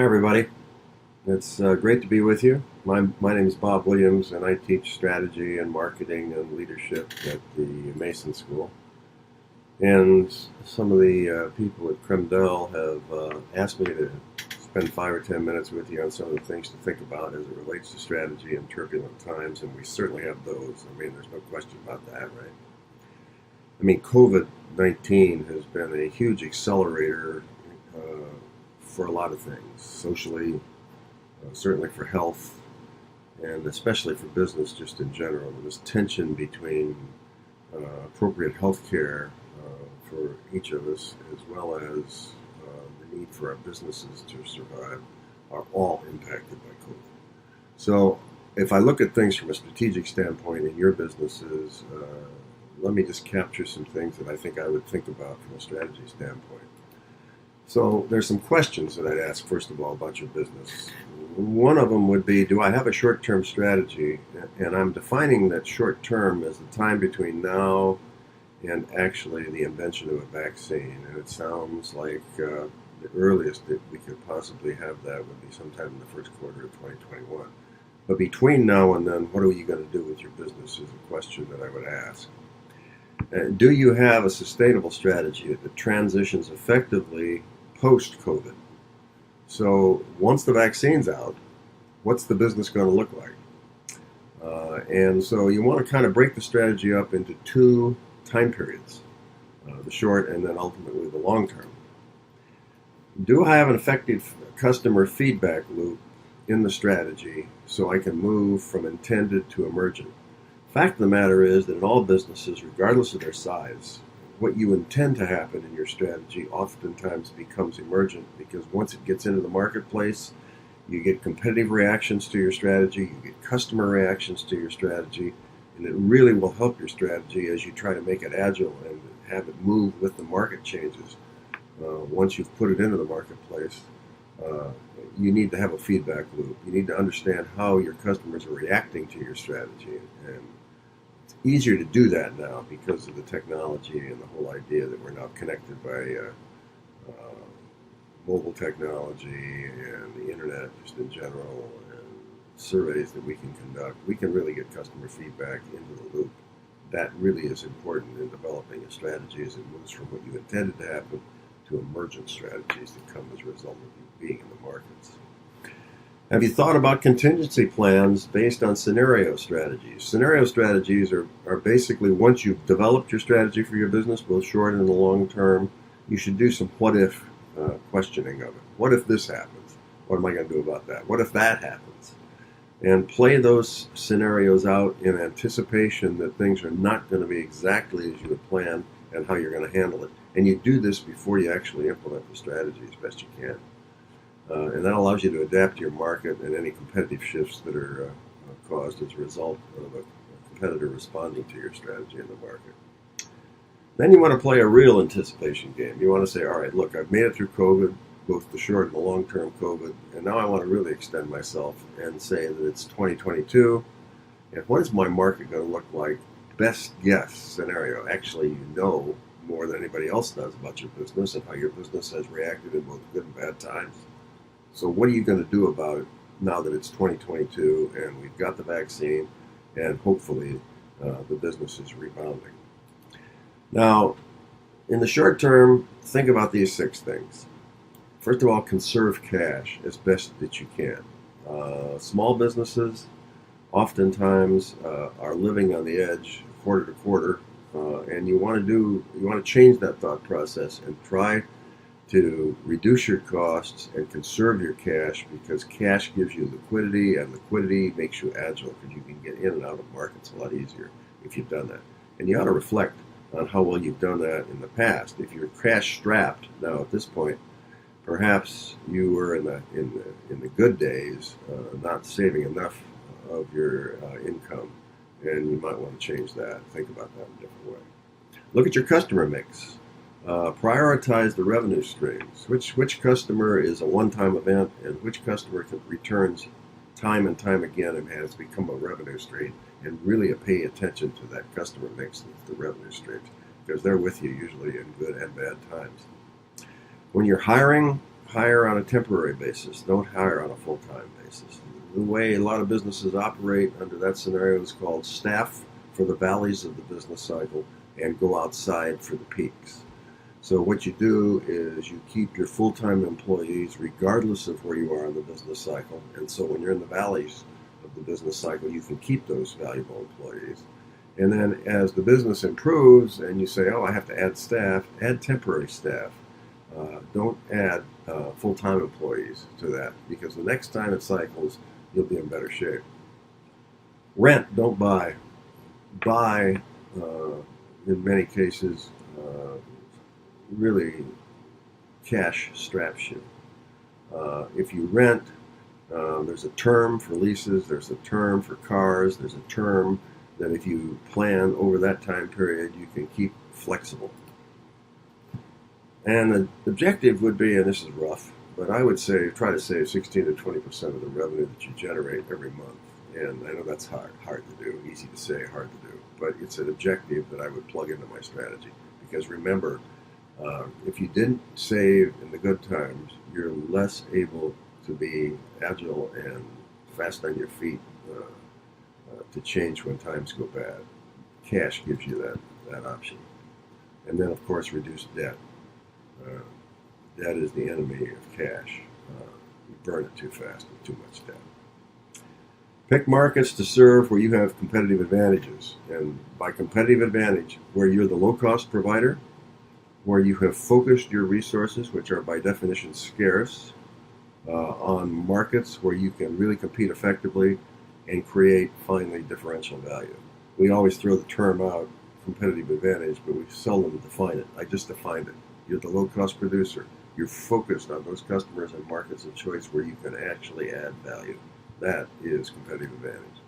Hi, everybody. It's great to be with you. My name is Bob Williams, and I teach strategy and marketing and leadership at the Mason School. And some of the people at CrimDell have asked me to spend 5 or 10 minutes with you on some of the things to think about as it relates to strategy in turbulent times, and we certainly have those. I mean, there's no question about that, right? I mean, COVID-19 has been a huge accelerator for a lot of things, socially, certainly for health, and especially for business just in general. This tension between appropriate health care for each of us, as well as the need for our businesses to survive, are all impacted by COVID. So if I look at things from a strategic standpoint in your businesses, let me just capture some things that I think I would think about from a strategy standpoint. So there's some questions that I'd ask, first of all, about your business. One of them would be, do I have a short-term strategy? And I'm defining that short-term as the time between now and actually the invention of a vaccine. And it sounds like the earliest that we could possibly have that would be sometime in the first quarter of 2021. But between now and then, what are you going to do with your business is a question that I would ask. Do you have a sustainable strategy that transitions effectively post-COVID? So once the vaccine's out, what's the business going to look like? And so you want to kind of break the strategy up into two time periods, the short and then ultimately the long term. Do I have an effective customer feedback loop in the strategy so I can move from intended to emergent? Fact of the matter is that in all businesses, regardless of their size, what you intend to happen in your strategy oftentimes becomes emergent, because once it gets into the marketplace, you get competitive reactions to your strategy, you get customer reactions to your strategy, and it really will help your strategy as you try to make it agile and have it move with the market changes. Once you've put it into the marketplace, you need to have a feedback loop. You need to understand how your customers are reacting to your strategy, and it's easier to do that now because of the technology and the whole idea that we're now connected by mobile technology and the internet just in general, and surveys that we can conduct. We can really get customer feedback into the loop. That really is important in developing a strategy as it moves from what you intended to happen to emergent strategies that come as a result of you being in the markets. Have you thought about contingency plans based on scenario strategies? Scenario strategies are basically, once you've developed your strategy for your business, both short and the long term, you should do some what if questioning of it. What if this happens? What am I going to do about that? What if that happens? And play those scenarios out in anticipation that things are not going to be exactly as you had planned and how you're going to handle it. And you do this before you actually implement the strategy as best you can. And that allows you to adapt to your market and any competitive shifts that are caused as a result of a competitor responding to your strategy in the market. Then you want to play a real anticipation game. You want to say, all right, look, I've made it through COVID, both the short and the long-term COVID, and now I want to really extend myself and say that it's 2022, and what is my market going to look like? Best guess scenario. Actually, you know more than anybody else does about your business and how your business has reacted in both good and bad times. So what are you going to do about it now that it's 2022 and we've got the vaccine and hopefully the business is rebounding? Now, in the short term, think about these 6 things. First of all, conserve cash as best that you can. Small businesses oftentimes are living on the edge quarter to quarter, and you want to change that thought process and try to reduce your costs and conserve your cash, because cash gives you liquidity, and liquidity makes you agile because you can get in and out of markets a lot easier if you've done that. And you ought to reflect on how well you've done that in the past. If you're cash strapped now at this point, perhaps you were in the good days not saving enough of your income, and you might want to change that. Think about that in a different way. Look at your customer mix. Prioritize the revenue streams. Which customer is a one-time event, and which customer returns time and time again and has become a revenue stream, and really pay attention to that customer mix, the revenue streams, because they're with you usually in good and bad times. When you're hiring, hire on a temporary basis. Don't hire on a full-time basis. The way a lot of businesses operate under that scenario is called staff for the valleys of the business cycle and go outside for the peaks. So what you do is you keep your full-time employees regardless of where you are in the business cycle. And so when you're in the valleys of the business cycle, you can keep those valuable employees. And then as the business improves and you say, oh, I have to add staff, add temporary staff. Don't add full-time employees to that, because the next time it cycles, you'll be in better shape. Rent, don't buy. Buy, in many cases, really cash straps you. If you rent, there's a term for leases, there's a term for cars, there's a term that if you plan over that time period, you can keep flexible. And the objective would be, and this is rough, but I would say try to save 16 to 20% of the revenue that you generate every month. And I know that's hard to do, easy to say, hard to do, but it's an objective that I would plug into my strategy. Because remember, if you didn't save in the good times, you're less able to be agile and fast on your feet to change when times go bad. Cash gives you that option. And then, of course, reduce debt. Debt is the enemy of cash. You burn it too fast with too much debt. Pick markets to serve where you have competitive advantages. And by competitive advantage, where you're the low-cost provider, where you have focused your resources, which are by definition scarce, on markets where you can really compete effectively and create, finally, differential value. We always throw the term out, competitive advantage, but we seldom define it. I just defined it. You're the low-cost producer. You're focused on those customers and markets of choice where you can actually add value. That is competitive advantage.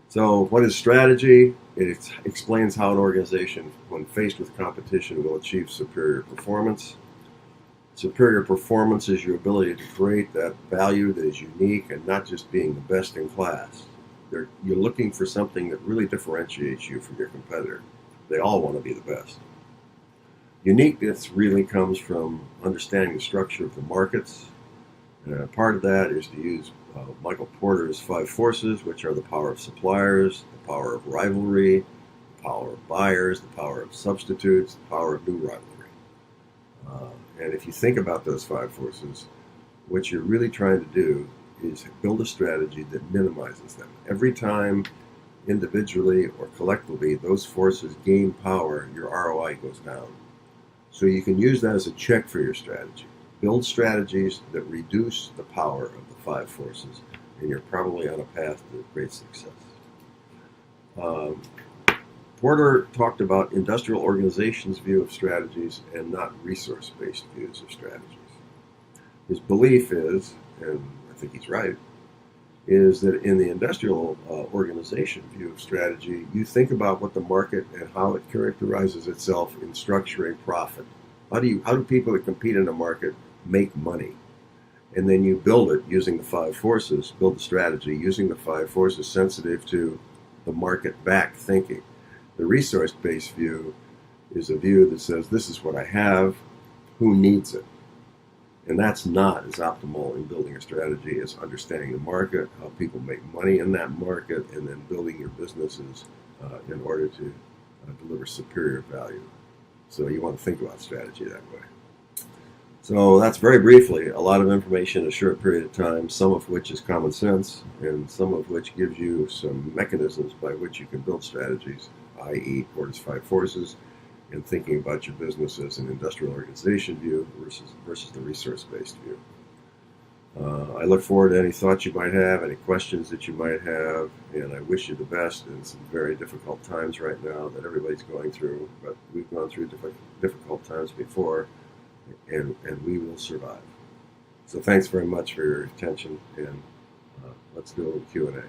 So what is strategy? It explains how an organization, when faced with competition, will achieve superior performance. Superior performance is your ability to create that value that is unique and not just being the best in class. You're looking for something that really differentiates you from your competitor. They all want to be the best. Uniqueness really comes from understanding the structure of the markets. Part of that is to use Michael Porter's 5 forces, which are the power of suppliers, the power of rivalry, the power of buyers, the power of substitutes, the power of new rivalry. And if you think about those 5 forces, what you're really trying to do is build a strategy that minimizes them. Every time, individually or collectively, those forces gain power, your ROI goes down. So you can use that as a check for your strategy. Build strategies that reduce the power of the 5 forces, and you're probably on a path to great success. Porter talked about industrial organizations' view of strategies and not resource-based views of strategies. His belief is, and I think he's right, is that in the industrial organization view of strategy, you think about what the market and how it characterizes itself in structuring profit. How do people that compete in a market make money? And then you build it using the 5 forces, build the strategy using the 5 forces sensitive to the market-backed thinking. The resource-based view is a view that says, this is what I have, who needs it? And that's not as optimal in building a strategy as understanding the market, how people make money in that market, and then building your businesses in order to deliver superior value. So you want to think about strategy that way. So that's very briefly a lot of information in a short period of time, some of which is common sense, and some of which gives you some mechanisms by which you can build strategies, i.e. Porter's 5 forces, and thinking about your business as an industrial organization view versus the resource-based view. I look forward to any thoughts you might have, any questions that you might have, and I wish you the best in some very difficult times right now that everybody's going through, but we've gone through difficult times before, and we will survive. So thanks very much for your attention, and let's go to Q&A.